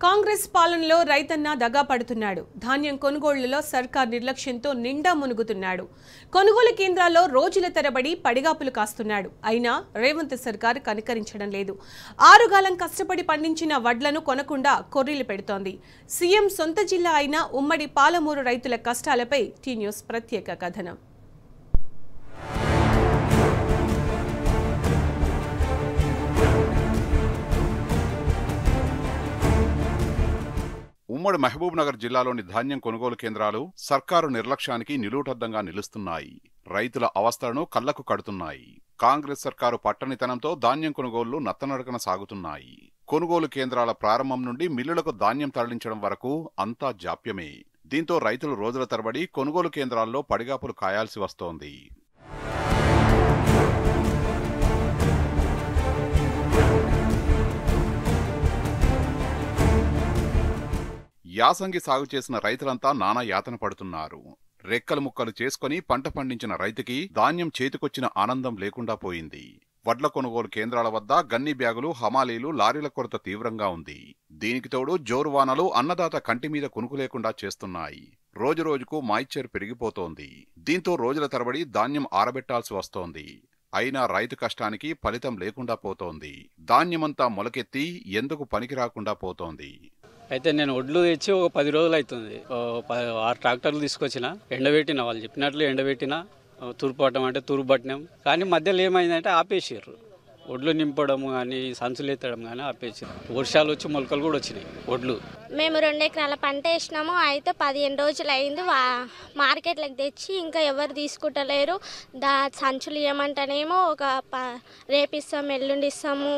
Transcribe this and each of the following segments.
కాంగ్రెస్ పాలనలో రైతన్న దగా పడుతున్నాడు. ధాన్యం కొనుగోళ్లలో సర్కార్ నిర్లక్ష్యంతో నిండా మునుగుతున్నాడు. కొనుగోలు కేంద్రాల్లో రోజుల తరబడి పడిగాపులు కాస్తున్నాడు. అయినా రేవంత్ సర్కార్ కనికరించడం లేదు. ఆరుగాలం కష్టపడి పండించిన వడ్లను కొనకుండా కొర్రీలు పెడుతోంది. సీఎం సొంత జిల్లా అయిన ఉమ్మడి పాలమూరు రైతుల కష్టాలపై టీ న్యూస్ ప్రత్యేక కథనం. ఉమ్మడి మహబూబ్ నగర్ జిల్లాలోని ధాన్యం కొనుగోలు కేంద్రాలు సర్కారు నిర్లక్ష్యానికి నిలువుటద్దంగా నిలుస్తున్నాయి. రైతుల అవస్థలను కళ్లకు కడుతున్నాయి. కాంగ్రెస్ సర్కారు పట్టనితనంతో ధాన్యం కొనుగోళ్లు నత్తనడకన సాగుతున్నాయి. కొనుగోలు కేంద్రాల ప్రారంభం నుండి మిల్లులకు ధాన్యం తరలించడం వరకు అంతా జాప్యమే. దీంతో రైతులు రోజుల తరబడి కొనుగోలు కేంద్రాల్లో పడిగాపులు కాయాల్సి వస్తోంది. యాసంగి సాగు చేసిన రైతులంతా నానా యాతన పడుతున్నారు. రెక్కలు ముక్కలు చేసుకుని పంట పండించిన రైతుకి ధాన్యం చేతికొచ్చిన ఆనందం లేకుండా పోయింది. వడ్ల కొనుగోలు కేంద్రాల వద్ద గన్ని బ్యాగులు, హమాలీలు, లారీల కొరత తీవ్రంగా ఉంది. దీనికి తోడు జోరువానలు అన్నదాత కంటి మీద కునుకు లేకుండా చేస్తున్నాయి. రోజురోజుకు మాయిశ్చర్ పెరిగిపోతోంది. దీంతో రోజుల తరబడి ధాన్యం ఆరబెట్టాల్సి వస్తోంది. అయినా రైతు కష్టానికి ఫలితం లేకుండా పోతోంది. ధాన్యమంతా మొలకెత్తి ఎందుకు పనికి రాకుండా పోతోంది. అయితే నేను ఒడ్లు తెచ్చి ఒక 10 రోజులు అవుతుంది. 6 ట్రాక్టర్లు తీసుకొచ్చిన, ఎండబెట్టిన, వాళ్ళు చెప్పినట్లు ఎండబెట్టిన, తూర్పట్టం అంటే తూర్పు పట్టినాం. కానీ మధ్యలో ఏమైందంటే ఆపేసారు. ఒడ్లు నింపడం కానీ సంచులు ఎత్తడం కానీ ఆపేసారు. వర్షాలు వచ్చి మొలకలు కూడా వచ్చినాయి. ఒడ్లు మేము 2 ఎకరాల పంట వేసినాము. అయితే 15 రోజులు అయింది. మార్కెట్లకు తెచ్చి ఇంకా ఎవరు తీసుకుంటలేరు. సంచులు ఇవ్వమంటేనేమో రేపిస్తాము, ఎల్లుండి ఇస్తాము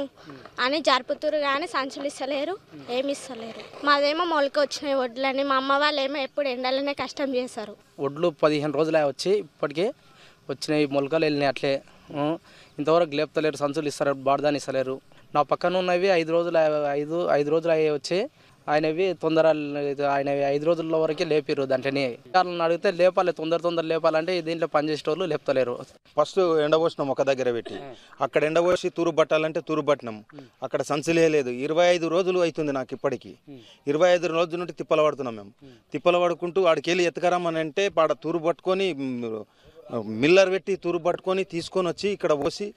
అని జరుపుతురు కానీ సంచులు ఇస్తలేరు, ఏమి ఇస్తలేరు. మాదేమో మొలక వచ్చినాయి వడ్లని. మా అమ్మ వాళ్ళు ఏమో ఎప్పుడు ఎండలనే కష్టం చేశారు. వడ్లు 15 రోజులు వచ్చి ఇప్పటికే వచ్చినాయి, మొలకలు వెళ్ళినాయి. అట్లే ఇంతవరకు లేపుతలేరు, సంచులు ఇస్తారు, బాడదాన్ని ఇస్తలేరు. నా పక్కన ఉన్నవి 5 రోజులు అయ్యి వచ్చి ఆయనవి తొందర, ఆయనవి 5 రోజుల వరకే లేపిరు. దాంట్లోనే వాళ్ళని అడిగితే లేపాలి, తొందర లేపాలంటే దీంట్లో పనిచేసేటోళ్ళు లేపుతలేరు. ఫస్ట్ ఎండబోసినాం ఒక దగ్గర పెట్టి, అక్కడ ఎండబోసి తూరు పట్టాలంటే తూరు పట్టినాం. అక్కడ సంచులే లేదు. 25 రోజులు అవుతుంది నాకు ఇప్పటికి. 25 రోజుల నుండి తిప్పల పడుతున్నాం మేము. తిప్పల పడుకుంటూ వాడికి వెళ్ళి ఎత్తుకరమ్మని అంటే పాడ తూరు పట్టుకొని మిల్లర్ పెట్టి తూరు పట్టుకొని తీసుకొని వచ్చి ఇక్కడ పోసి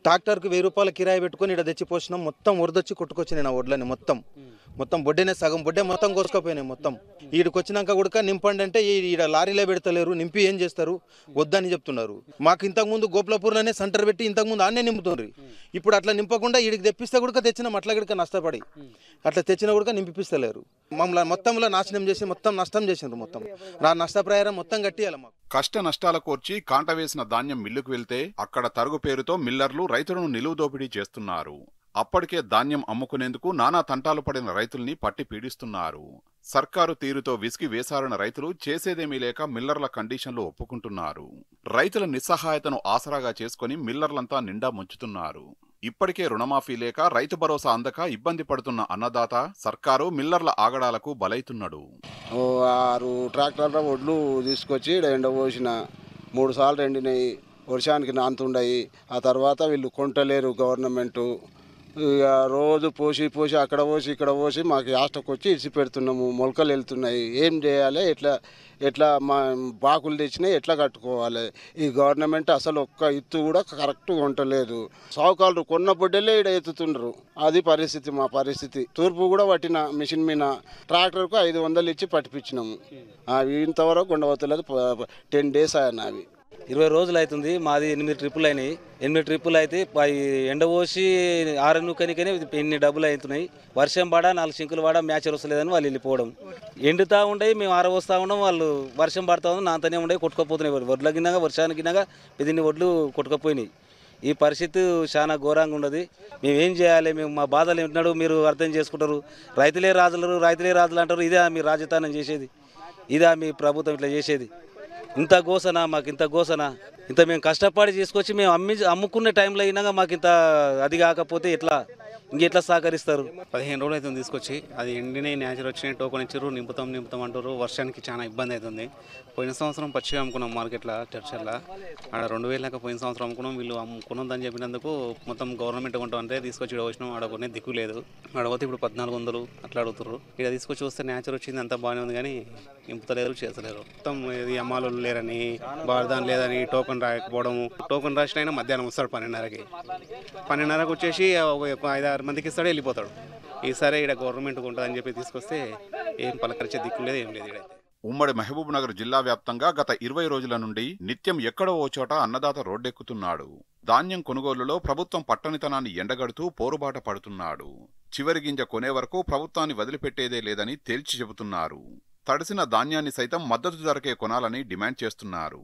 ట్రాక్టర్కి 1000 రూపాయల కిరాయి పెట్టుకొని ఇక్కడ తెచ్చి పోసినాం. మొత్తం వరదొచ్చి కొట్టుకొచ్చినాయి నా వడ్లని. మొత్తం బొడ్డేనే, సగం బొడ్డే మొత్తం కోసుకపోయినాయి. మొత్తం ఈడికి వచ్చినాక కూడా నింపండి అంటే ఈడ లారీలో పెడతలేరు. నింపి ఏం చేస్తారు, వద్దని చెప్తున్నారు. మాకు ఇంతకుముందు గోపులపూర్లోనే సెంటర్ పెట్టి ఇంతకుముందు ఆన్నే నింపుతుండ్రు. ఇప్పుడు అట్లా నింపకుండా ఈడికి తెప్పిస్తే కూడా తెచ్చినాం. అట్లా కూడా నష్టపడి అట్లా తెచ్చినా కూడా నింపిస్తలేరు. మమ్మల్ని మొత్తంలో నాశనం చేసి మొత్తం నష్టం చేసినారు. మొత్తం నా నష్టప్రయారం మొత్తం కట్టియాలి. మాకు కష్ట నష్టాల కోర్చి కాంట వేసిన ధాన్యం మిల్లుకు వెళ్తే అక్కడ తరుగు పేరుతో మిల్లర్లు రైతులను నిలువు దోపిడీ చేస్తున్నారు. అప్పటికే ధాన్యం అమ్ముకునేందుకు నానా తంటాలు పడిన రైతుల్ని పట్టి పీడిస్తున్నారు. సర్కారు తీరుతో విసిగి వేసారిన రైతులు చేసేదేమీ లేక మిల్లర్ల కండిషన్లు ఒప్పుకుంటున్నారు. రైతుల నిస్సహాయతను ఆసరాగా చేసుకుని మిల్లర్లంతా నిండా ముంచుతున్నారు. ఇప్పటికే రుణమాఫీ లేక రైతు భరోసా అందక ఇబ్బంది పడుతున్న అన్నదాత సర్కారు మిల్లర్ల ఆగడాలకు బలైతున్నాడు. 6 ట్రాక్టర్ల ఒడ్లు తీసుకొచ్చి ఎండబోసిన 3 సార్లు ఎండినాయి. వర్షానికి నాంతుండయి. ఆ తర్వాత వీళ్ళు కొంటలేరు గవర్నమెంటు. ఇక రోజు పోసి అక్కడ పోసి ఇక్కడ పోసి మాకు యాస్టకు వచ్చి ఇడిచి పెడుతున్నాము. మొలకలు వెళ్తున్నాయి. ఏం చేయాలి, ఎట్లా మా బాకులు తెచ్చినాయి ఎట్లా కట్టుకోవాలి. ఈ గవర్నమెంట్ అసలు ఒక్క ఇత్తు కూడా కరెక్ట్గా ఉండలేదు. సావుకారులు కొన్న బొడ్డలే ఇక్కడ ఎత్తుతుండ్రు. అది పరిస్థితి, మా పరిస్థితి. తూర్పు కూడా పట్టిన మిషన్ మీద ట్రాక్టర్కు 500 ఇచ్చి పట్టిపించినాము. ఇంతవరకు ఉండవతలేదు. 10 days ఆయన. అవి 20 రోజులు అవుతుంది. మాది 8 ట్రిప్పులు అయినాయి. 8 ట్రిప్పులు అయితే ఎండబోసి 6 కనికనే ఎన్ని డబ్బులు అవుతున్నాయి. వర్షం పడా 4 సింకులు పడా మ్యాచ్ వస్తలేదని వాళ్ళు వెళ్ళిపోవడం. ఎండుతూ ఉండయి, మేము ఆరవస్తూ ఉన్నాం. వాళ్ళు వర్షం పడుతూ ఉంది, నాతోనే ఉండయి, కొట్టుకపోతున్నాయి. వడ్ల గిన్నగా వర్షానికి గిన్నగా 10 వడ్లు కొట్టుకపోయినాయి. ఈ పరిస్థితి చాలా ఘోరంగా ఉన్నది. మేము ఏం చేయాలి? మేము మా బాధలు ఏంటున్నాడు మీరు అర్థం చేసుకుంటారు. రైతులే రాజులు అంటారు. ఇదే మీ రాజధానం చేసేది? ఇదా మీ ప్రభుత్వం ఇట్లా చేసేది? ఇంత గోసనా? మాకు ఇంత గోసనా? ఇంత మేము కష్టపడి తీసుకొచ్చి మేము అమ్ముకునే టైంలో అయినా మాకు ఇంత అది కాకపోతే ఎట్లా? ఇంకెట్లా సహకరిస్తారు? 15 రోజులు అవుతుంది తీసుకొచ్చి, అది ఎండినాయి న్యాచురల్ వచ్చినాయి, టోకెన్ ఇచ్చారు, నింపుతాం అంటారు. వర్షానికి చాలా ఇబ్బంది అవుతుంది. పోయిన సంవత్సరం పచ్చిగా అమ్ముకున్నాం మార్కెట్లో చర్చల్లో, ఆడ 2000 దాకా పోయిన సంవత్సరం అమ్ముకున్నాం. వీళ్ళు అమ్ముకున్నదని చెప్పినందుకు మొత్తం గవర్నమెంట్ కొంటాం అంటే తీసుకొచ్చి ఇక్కడ వచ్చినాం. ఆడ కొనే దిక్కు లేదు. ఆడ పోతే ఇప్పుడు 1400 అట్లా అడుగుతారు. ఇక్కడ తీసుకొచ్చి వస్తే న్యాచురల్ వచ్చింది, అంతా బాగానే ఉంది, కానీ నింపుతలేరు, చేస్తలేరు. మొత్తం ఇది అమ్మాలు లేరని, బార్దాన్ లేదని టోకెన్ రాయకపోవడం. టోకెన్ రాసిన అయినా మధ్యాహ్నం వస్తాడు 12:30కి. 12:30కి వచ్చేసి 5-6 మందికి ఇస్తాడు, వెళ్ళిపోతాడు. ఈసారి ఇక్కడ గవర్నమెంట్ ఉంటుందని చెప్పి తీసుకొస్తే ఏం పలకరించే దిక్కు లేదు, ఏం లేదు. ఇక్కడైతే ఉమ్మడి మహబూబ్ నగర్ జిల్లా వ్యాప్తంగా గత 20 రోజుల నుండి నిత్యం ఎక్కడో ఓ చోట అన్నదాత రోడ్డెక్కుతున్నాడు. ధాన్యం కొనుగోలులో ప్రభుత్వం పట్టనితనాన్ని ఎండగడుతూ పోరుబాట పడుతున్నాడు. చివరి గింజ కొనే వరకు ప్రభుత్వాన్ని వదిలిపెట్టేదే లేదని తేల్చి చెబుతున్నారు. తడిసిన ధాన్యాన్ని సైతం మద్దతు ధరకే కొనాలని డిమాండ్ చేస్తున్నారు.